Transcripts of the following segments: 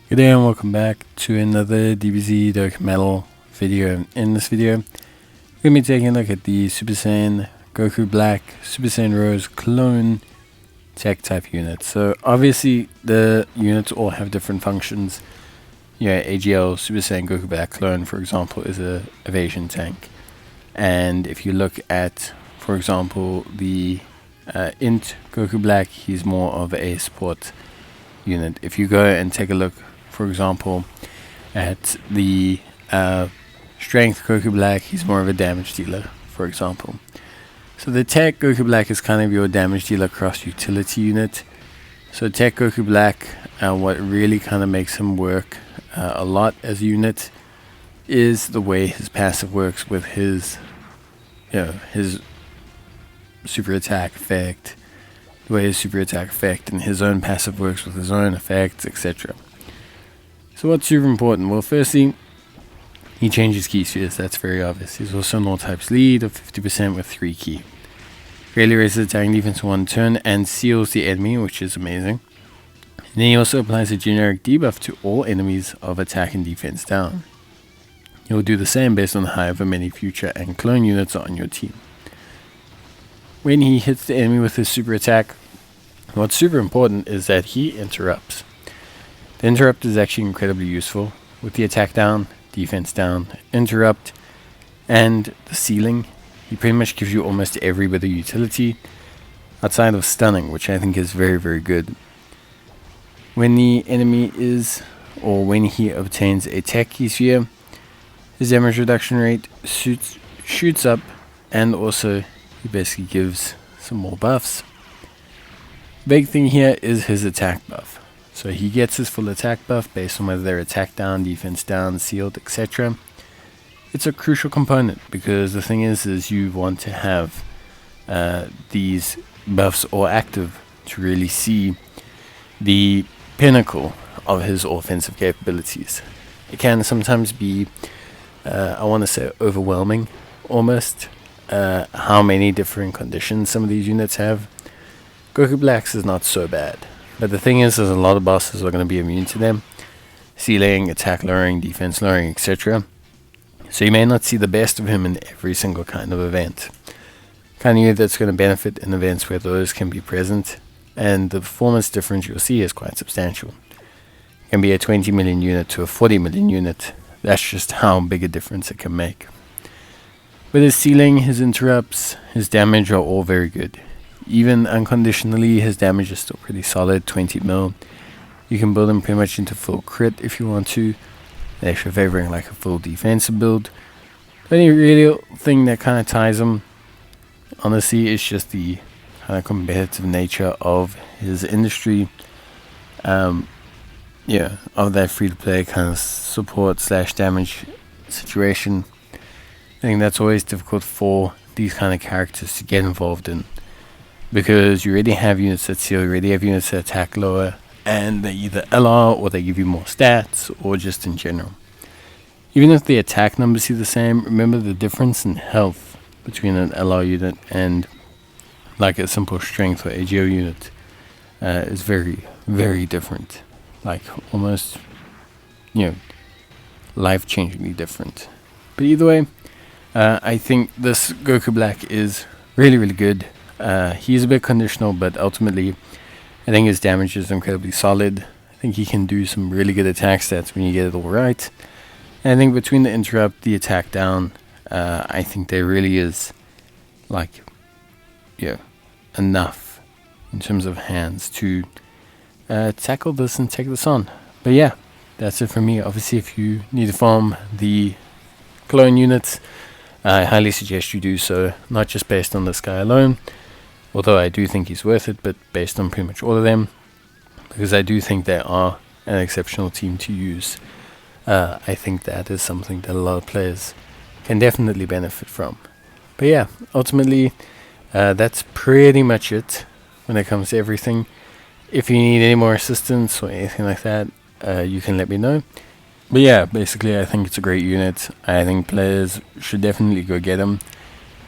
Good day and welcome back to another DBZ Dokkan Metal video. In this video, we're going to be taking a look at the Super Saiyan Goku Black, Super Saiyan Rose clone tech type units. So obviously the units all have different functions. AGL Super Saiyan Goku Black clone, for example, is a evasion tank. And if you look at, for example, the Int Goku Black, he's more of a support unit. If you go and take a look, for example, at the Strength Goku Black, he's more of a damage dealer, for example. So the TEQ Goku Black is kind of your damage dealer cross utility unit. So TEQ Goku Black, what really kind of makes him work a lot as a unit is the way his passive works with his super attack effect, the way his super attack effect and his own passive works with his own effects, etc. So what's super important? Well, firstly, he changes key spheres. That's very obvious. He's also null types lead of 50% with 3 key. Greatly raises attacking defense 1 turn and seals the enemy, which is amazing. And then he also applies a generic debuff to all enemies of attack and defense down. He'll do the same based on however many future and clone units are on your team. When he hits the enemy with his super attack, what's super important is that he interrupts. The interrupt is actually incredibly useful with the attack down, defense down, interrupt, and the sealing. He pretty much gives you almost every bit of utility outside of stunning, which I think is very, very good. When the enemy is, or when he obtains a tech key sphere, his damage reduction rate shoots up, and also he basically gives some more buffs. Big thing here is his attack buff. So he gets his full attack buff based on whether they're attack down, defense down, sealed, etc. It's a crucial component because the thing is you want to have these buffs all active to really see the pinnacle of his offensive capabilities. It can sometimes be, I want to say, overwhelming almost, how many different conditions some of these units have. Goku Black's is not so bad. But the thing is, there's a lot of bosses are going to be immune to them. Sealing, attack lowering, defense lowering, etc. So you may not see the best of him in every single kind of event. Kind of unit that's going to benefit in events where those can be present. And the performance difference you'll see is quite substantial. It can be a 20 million unit to a 40 million unit. That's just how big a difference it can make. But his sealing, his interrupts, his damage are all very good. Even unconditionally, his damage is still pretty solid, 20 mil. You can build him pretty much into full crit if you want to. They're actually favoring like a full defensive build. The only real thing that kind of ties him, honestly, is just the kind of competitive nature of his industry. Of that free-to-play kind of support / damage situation. I think that's always difficult for these kind of characters to get involved in. Because you already have units that seal, you already have units that attack lower, and they either LR or they give you more stats, or just in general. Even if the attack numbers see the same, remember the difference in health between an LR unit and like a simple strength or AGO unit is very, very different. Like almost, life-changingly different. But either way, I think this Goku Black is really, really good. He's a bit conditional, but ultimately I think his damage is incredibly solid. I think he can do some really good attack stats when you get it all right. And I think between the interrupt, the attack down, I think there really is enough in terms of hands to tackle this and take this on. But yeah, that's it for me. Obviously, if you need to farm the clone units, I highly suggest you do so, not just based on this guy alone, although I do think he's worth it, but based on pretty much all of them, because I do think they are an exceptional team to use. I think that is something that a lot of players can definitely benefit from. But yeah, ultimately, that's pretty much it when it comes to everything. If you need any more assistance or anything like that, you can let me know. But yeah, basically I think it's a great unit. I think players should definitely go get him.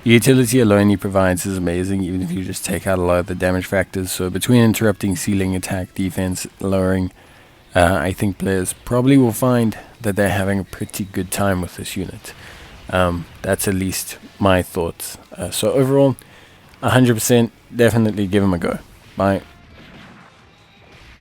The utility alone he provides is amazing, even if you just take out a lot of the damage factors. So between interrupting, sealing, attack, defense, lowering, I think players probably will find that they're having a pretty good time with this unit. That's at least my thoughts. So overall, 100%, definitely give them a go. Bye.